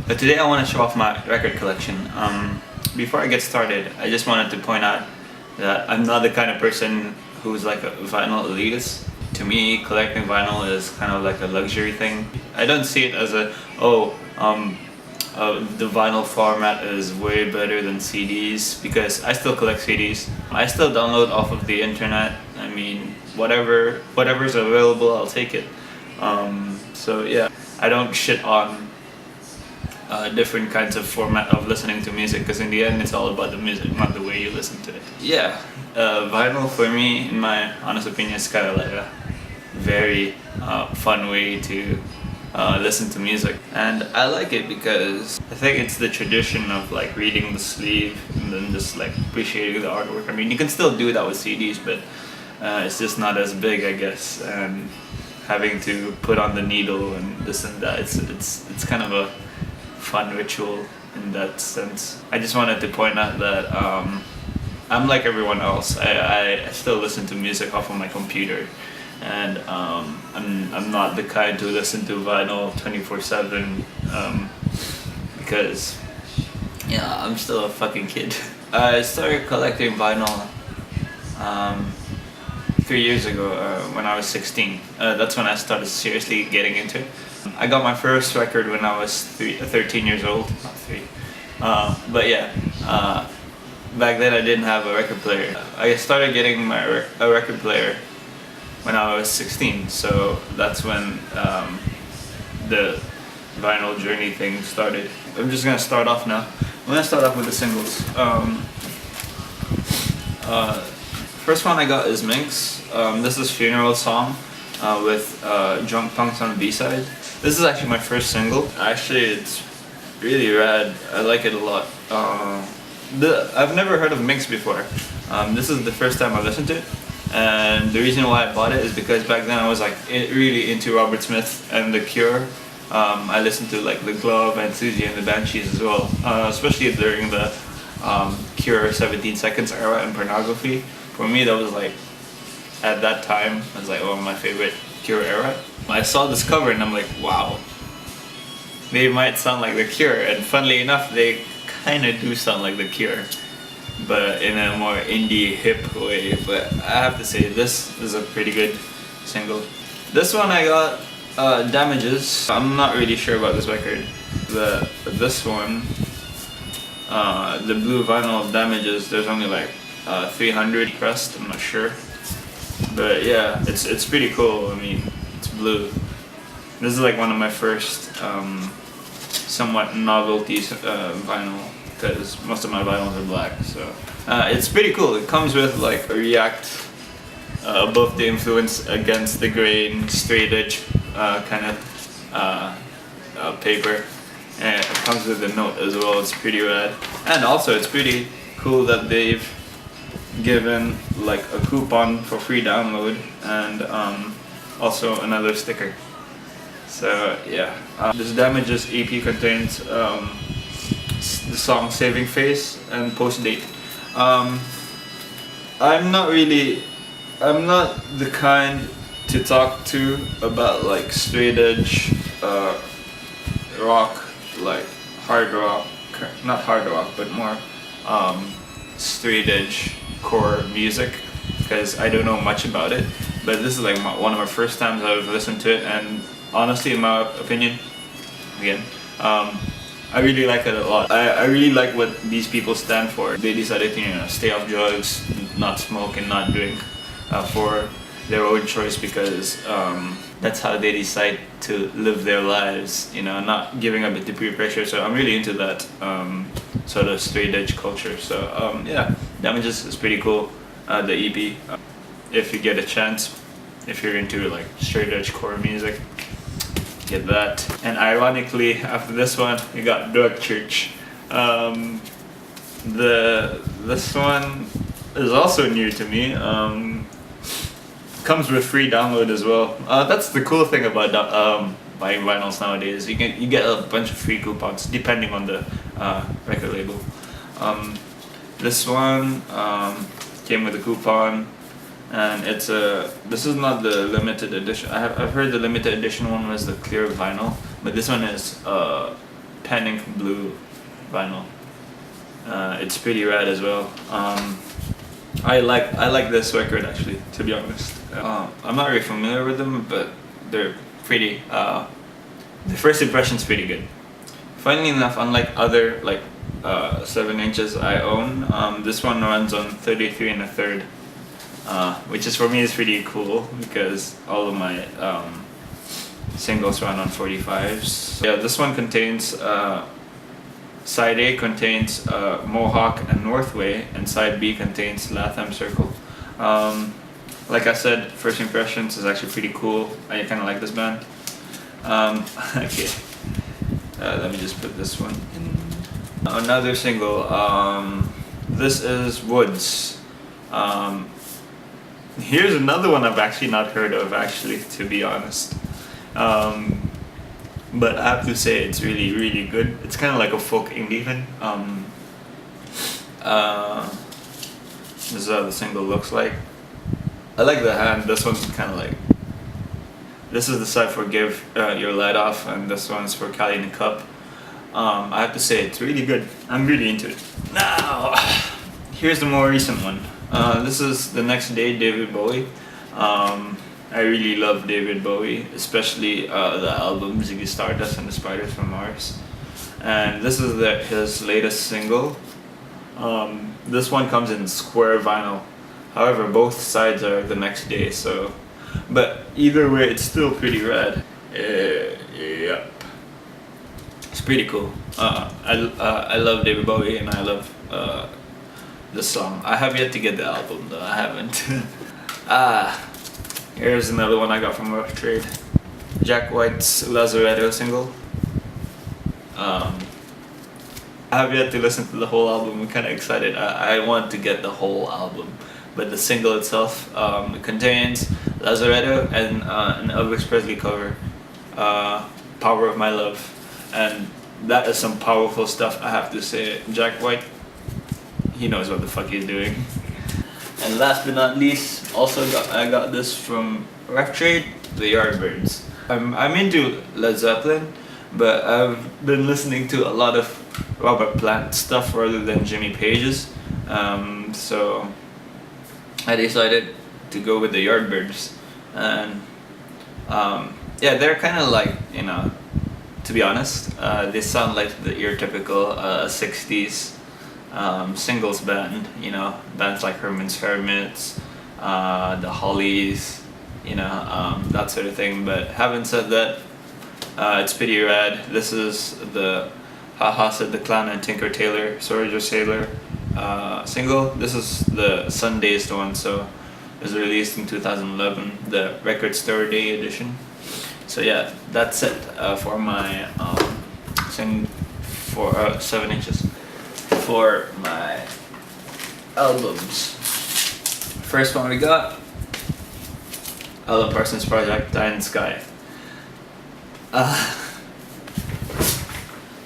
But today I want to show off my record collection. Before I get started, I just wanted to point out that I'm not the kind of person who's like a vinyl elitist. To me, collecting vinyl is kind of like a luxury thing. I don't see it as the vinyl format is way better than CDs, because I still collect CDs. I still download off of the internet. I mean, whatever's available, I'll take it. So yeah, I don't shit on different kinds of format of listening to music, because in the end it's all about the music, not the way you listen to it. Yeah, vinyl for me, in my honest opinion, is kind of like a very fun way to listen to music, and I like it because I think it's the tradition of like reading the sleeve and then just like appreciating the artwork. I mean, you can still do that with CDs, but it's just not as big, I guess, and having to put on the needle and this and that, it's kind of a fun ritual in that sense. I just wanted to point out that I'm like everyone else. I still listen to music off of my computer, and I'm not the kind to listen to vinyl 24/7 because yeah, I'm still a fucking kid. I started collecting vinyl 3 years ago when I was 16. That's when I started seriously getting into it. I got my first record when I was 13 years old, not 3. But yeah, back then I didn't have a record player. I started getting a record player when I was 16, so that's when the vinyl journey thing started. I'm just gonna start off now. I'm gonna start off with the singles. First one I got is Minks. This is Funeral Song with Drunk Punks on the B-side. This is actually my first single. Actually, it's really rad. I like it a lot. I've never heard of Minks before. This is the first time I listened to it. And the reason why I bought it is because back then I was like really into Robert Smith and The Cure. I listened to like The Glove and Susie and the Banshees as well, especially during the Cure 17 Seconds era and Pornography. For me, that was like, at that time, it was like one of my favorite Cure era. I saw this cover and I'm like, wow, they might sound like The Cure, and funnily enough, they kind of do sound like The Cure, but in a more indie hip way. But I have to say, this is a pretty good single. This one I got Damages. I'm not really sure about this record. This one, the blue vinyl of Damages, there's only like 300 pressed, I'm not sure. But yeah, it's pretty cool. I mean, it's blue. This is like one of my first somewhat novelties vinyl, because most of my vinyls are black, so it's pretty cool. It comes with like a React above the influence against the grain straight edge kind of paper, and it comes with a note as well. It's pretty rad, and also it's pretty cool that they've given like a coupon for free download and also another sticker. So yeah, this Damages EP contains the song Saving Face and Post Date. I'm not the kind to talk to about like straight edge rock, like hard rock, not hard rock, but more straight edge core music, because I don't know much about it. But this is like one of my first times I've listened to it, and honestly, in my opinion, again, I really like it a lot. I really like what these people stand for. They decided to stay off drugs, not smoke, and not drink for their own choice, because that's how they decide to live their lives, not giving up to peer pressure. So I'm really into that sort of straight edge culture. So yeah, Damages is pretty cool, the EP. If you get a chance, if you're into like straight edge core music, get that. And ironically, after this one, we got Drug Church. This one is also new to me. Comes with free download as well. That's the cool thing about buying vinyls nowadays. You get a bunch of free coupons depending on the record label. This one came with a coupon, and this is not the limited edition. I've heard the limited edition one was the clear vinyl, but this one is pen ink blue vinyl. It's pretty rad as well. I like this record actually, to be honest. I'm not really familiar with them, but they're pretty. The first impression's pretty good. Funnily enough, unlike other like 7 inches I own, this one runs on 33 1/3, which is for me is pretty cool because all of my singles run on 45s. Yeah, this one contains side A contains Mohawk and Northway, and side B contains Latham Circle. Like I said, first impressions is actually pretty cool. I kind of like this band. Okay, let me just put this one in. Another single. This is Woods. Here's another one I've actually not heard of, actually, to be honest. But I have to say it's really, really good. It's kind of like a folk indie thing. This is how the single looks like. I like the hand. This one's kind of like. This is the side for Give Your Light Off, and this one's for Cali In Cup. I have to say it's really good. I'm really into it. Now, here's the more recent one. This is The Next Day, David Bowie. I really love David Bowie, especially the album Ziggy Stardust and the Spiders from Mars. And this is his latest single. This one comes in square vinyl. However, both sides are The Next Day, so. But either way, it's still pretty rad. Yep. It's pretty cool. I love David Bowie and I love this song. I have yet to get the album though. I haven't. Here's another one I got from Rough Trade. Jack White's Lazaretto single. I have yet to listen to the whole album. I'm kind of excited. I want to get the whole album. But the single itself contains Lazaretto and an Elvis Presley cover, Power of My Love. And that is some powerful stuff, I have to say. Jack White, he knows what the fuck he's doing. And last but not least, I got this from Rough Trade, the Yardbirds. I'm into Led Zeppelin, but I've been listening to a lot of Robert Plant stuff rather than Jimmy Page's. So I decided to go with the Yardbirds. And yeah, they're kind of like, you know, to be honest, they sound like the typical 60s singles band, you know, bands like Herman's Hermits, the Hollies, you know, that sort of thing. But having said that, it's pretty rad. This is the Haha Said the Clown and Tinker Tailor Soldier Sailor single. This is the Sundazed one, so it was released in 2011, the Record Store Day edition. So yeah, that's it for my 7 inches for my albums. First one we got Alan Parsons Project, Die in the Sky.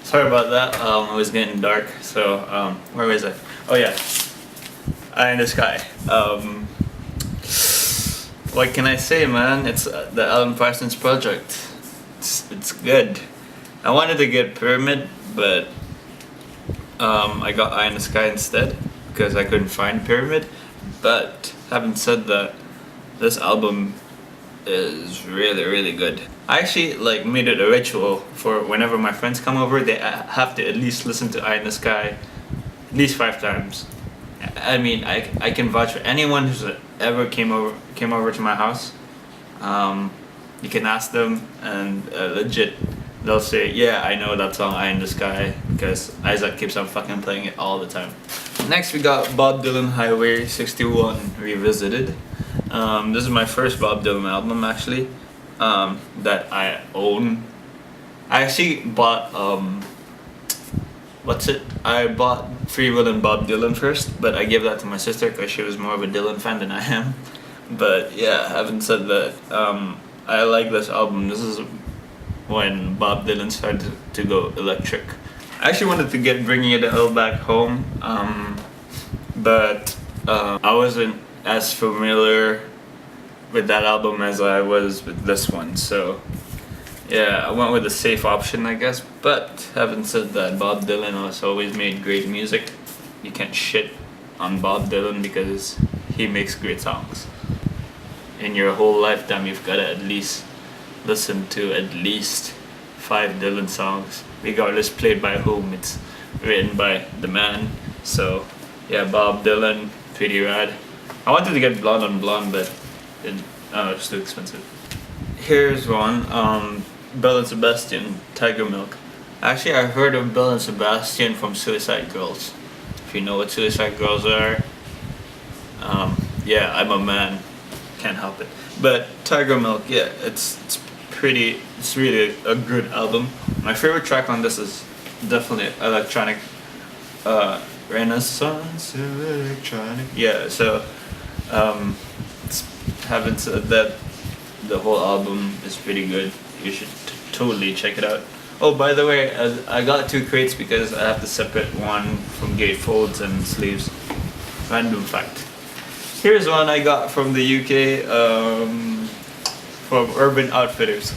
Sorry about that. It was getting dark. So where was I? Oh yeah, Eye in the Sky. What can I say, man? It's the Alan Parsons Project. It's good. I wanted to get Pyramid, but I got Eye in the Sky instead because I couldn't find Pyramid. But having said that, this album is really, really good. I actually like made it a ritual for whenever my friends come over, they have to at least listen to Eye in the Sky at least 5 times. I mean, I can vouch for anyone who's ever came over to my house. You can ask them, and legit, they'll say, "Yeah, I know that song, Eye in the Sky," because Isaac keeps on fucking playing it all the time. Next, we got Bob Dylan Highway 61 Revisited. This is my first Bob Dylan album, actually, that I own. I actually bought I bought Free Will and Bob Dylan first, but I gave that to my sister because she was more of a Dylan fan than I am. But yeah, having said that, I like this album. This is when Bob Dylan started to go electric. I actually wanted to get Bringing It All Back Home, but I wasn't as familiar with that album as I was with this one. So Yeah, I went with the safe option, I guess. But having said that, Bob Dylan has always made great music. You can't shit on Bob Dylan because he makes great songs. In your whole lifetime, you've got to at least listen to at least 5 Dylan songs, regardless played by whom. It's written by the man. So, yeah, Bob Dylan, pretty rad. I wanted to get Blonde on Blonde, but it's too expensive. Here's one, Belle and Sebastian, Tigermilk. Actually, I heard of Belle and Sebastian from Suicide Girls. If you know what Suicide Girls are, yeah, I'm a man, can't help it. But Tigermilk, yeah, it's really a good album. My favorite track on this is definitely Electronic, Renaissance Electronic. Yeah, so having said that, the whole album is pretty good. You should totally check it out. Oh, by the way, I got 2 crates because I have to separate one from gatefolds and sleeves. Random fact. Here's one I got from the UK, from Urban Outfitters.